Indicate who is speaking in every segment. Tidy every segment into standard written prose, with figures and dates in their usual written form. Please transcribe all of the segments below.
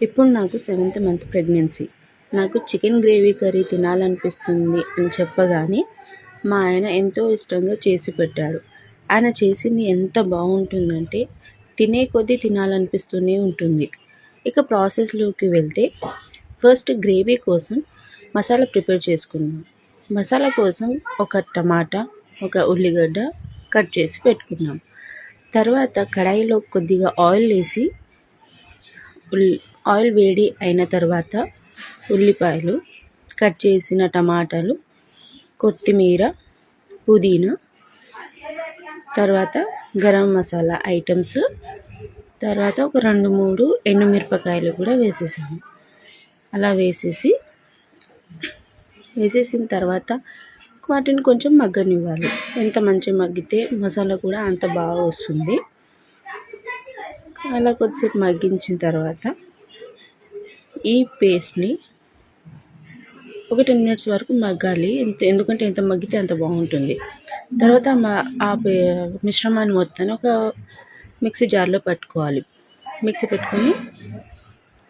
Speaker 1: ఇప్పుడు నాకు 7th month pregnancy. నాకు చికెన్ గ్రేవీ కర్రీ తినాలనిపిస్తుంది అని చెప్పగానే మా ఆయన ఎంతో ఇష్టంగా చేసి పెట్టాడు. ఆయన చేసింది ఎంత బాగుంటుందంటే తినే కొద్దీ తినాలనిపిస్తూనే ఉంటుంది. ఇక ప్రాసెస్లోకి వెళ్తే ఫస్ట్ గ్రేవీ కోసం మసాలా ప్రిపేర్ చేసుకున్నాం. మసాలా కోసం ఒక టమాటా, ఒక ఉల్లిగడ్డ కట్ చేసి పెట్టుకున్నాం. తర్వాత కడాయిలో కొద్దిగా ఆయిల్ వేసి ఆయిల్ వేడి అయిన తర్వాత ఉల్లిపాయలు, కట్ చేసిన టమాటాలు, కొత్తిమీర, పుదీనా, తర్వాత గరం మసాలా ఐటమ్స్, తర్వాత ఒక 2-3 ఎండుమిరపకాయలు కూడా వేసేసాము. అలా వేసేసిన తర్వాత వాటిని కొంచెం మగ్గనివ్వాలి. ఎంత మంచిగా మగ్గితే మసాలా కూడా అంత బాగా వస్తుంది. అలా కొద్దిసేపు మగ్గించిన తర్వాత ఈ పేస్ట్ని ఒక 10 minutes వరకు మగ్గాలి. ఎందుకంటే ఎంత మగ్గితే అంత బాగుంటుంది. తర్వాత మిశ్రమాన్ని మొత్తాన్ని ఒక మిక్సీ జార్లో పెట్టుకొని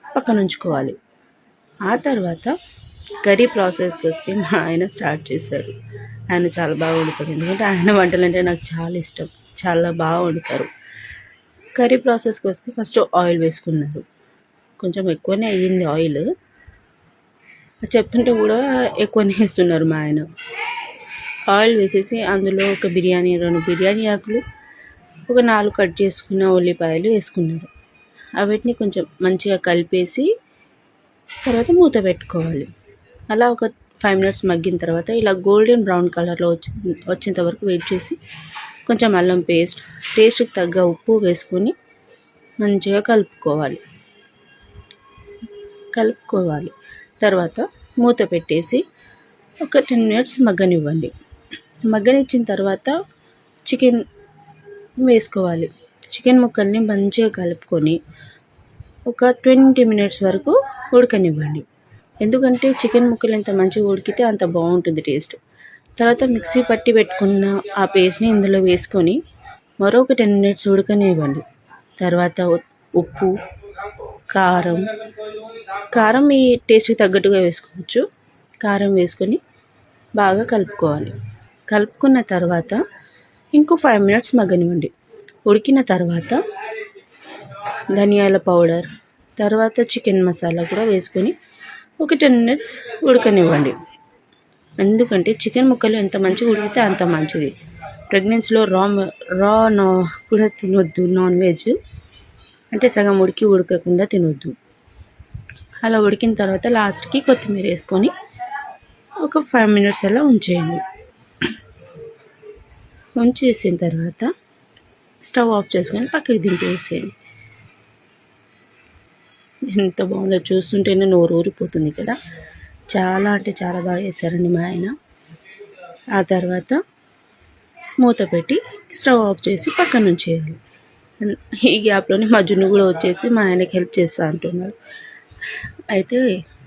Speaker 1: పక్కన ఉంచుకోవాలి. ఆ తర్వాత కర్రీ ప్రాసెస్కి వస్తే మా ఆయన స్టార్ట్ చేశారు. ఆయన చాలా బాగా వండుతారు. ఎందుకంటే ఆయన వంటలు అంటే నాకు చాలా ఇష్టం. చాలా బాగా వండుతారు. కర్రీ ప్రాసెస్కి వస్తే ఫస్ట్ ఆయిల్ వేసుకున్నారు. కొంచెం ఎక్కువనే అయ్యింది ఆయిల్. చెప్తుంటే కూడా ఎక్కువనే వేస్తున్నారు మా ఆయన. ఆయిల్ వేసేసి అందులో ఒక 2 బిర్యానీ ఆకులు, ఒక 4 కట్ చేసుకున్న ఉల్లిపాయలు వేసుకున్నారు. వీటిని కొంచెం మంచిగా కలిపేసి తర్వాత మూత పెట్టుకోవాలి. అలా ఒక 5 minutes మగ్గిన తర్వాత ఇలా గోల్డెన్ బ్రౌన్ కలర్లో వచ్చేంత వరకు వెయిట్ చేసి కొంచెం అల్లం పేస్ట్, టేస్ట్కి తగ్గ ఉప్పు వేసుకొని మంచిగా కలుపుకోవాలి. తర్వాత మూత పెట్టేసి ఒక 10 minutes మగ్గనివ్వండి. మగ్గనిచ్చిన తర్వాత చికెన్ వేసుకోవాలి. చికెన్ ముక్కల్ని మంచిగా కలుపుకొని ఒక 20 minutes వరకు ఉడకనివ్వండి. ఎందుకంటే చికెన్ ముక్కలు ఎంత మంచిగా ఉడికితే అంత బాగుంటుంది టేస్ట్. తర్వాత మిక్సీ పట్టి పెట్టుకున్న ఆ పేస్ట్ని ఇందులో వేసుకొని మరొక 10 minutes ఉడకనివ్వండి. తర్వాత ఉప్పు, కారం మీ టేస్ట్కి తగ్గట్టుగా వేసుకోవచ్చు. కారం వేసుకొని బాగా కలుపుకోవాలి. కలుపుకున్న తర్వాత ఇంకో 5 minutes మగ్గనివ్వండి. ఉడికిన తర్వాత ధనియాల పౌడర్, తర్వాత చికెన్ మసాలా కూడా వేసుకొని ఒక 10 minutes ఉడకనివ్వండి. ఎందుకంటే చికెన్ ముక్కలు ఎంత మంచిగా ఉడికితే అంత మంచిది. ప్రెగ్నెన్సీలో రా కూడా తినొద్దు. నాన్ వెజ్ అంటే సగం ఉడకకుండా తినొద్దు. అలా ఉడికిన తర్వాత లాస్ట్కి కొత్తిమీర వేసుకొని ఒక 5 minutes అలా ఉంచేసిన తర్వాత స్టవ్ ఆఫ్ చేసుకొని పక్కకి దింపేసేయండి. ఎంత బాగుందో చూస్తుంటేనే నోరు ఊరిపోతుంది కదా. చాలా అంటే చాలా బాగా చేశారండి మా ఆయన. ఆ తర్వాత మూత పెట్టి స్టవ్ ఆఫ్ చేసి పక్కన ఉంచేయాలి. ఈ గ్యాప్లోనే మా జున్ను కూడా వచ్చేసి మా ఆయనకి హెల్ప్ చేస్తా అంటున్నాడు. అయితే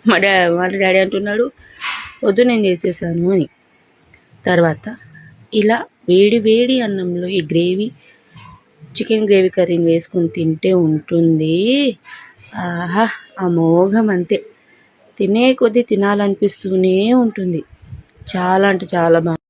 Speaker 1: వాళ్ళ డాడీ అంటున్నాడు, వద్దు నేను చేసేసాను అని. తర్వాత ఇలా వేడి అన్నంలో ఈ చికెన్ గ్రేవీ కర్రీని వేసుకొని తింటే ఉంటుంది. ఆహా, అమోఘం అంతే. తినే కొద్దీ తినాలనిపిస్తూనే ఉంటుంది. చాలా అంటే చాలా బాగుంది.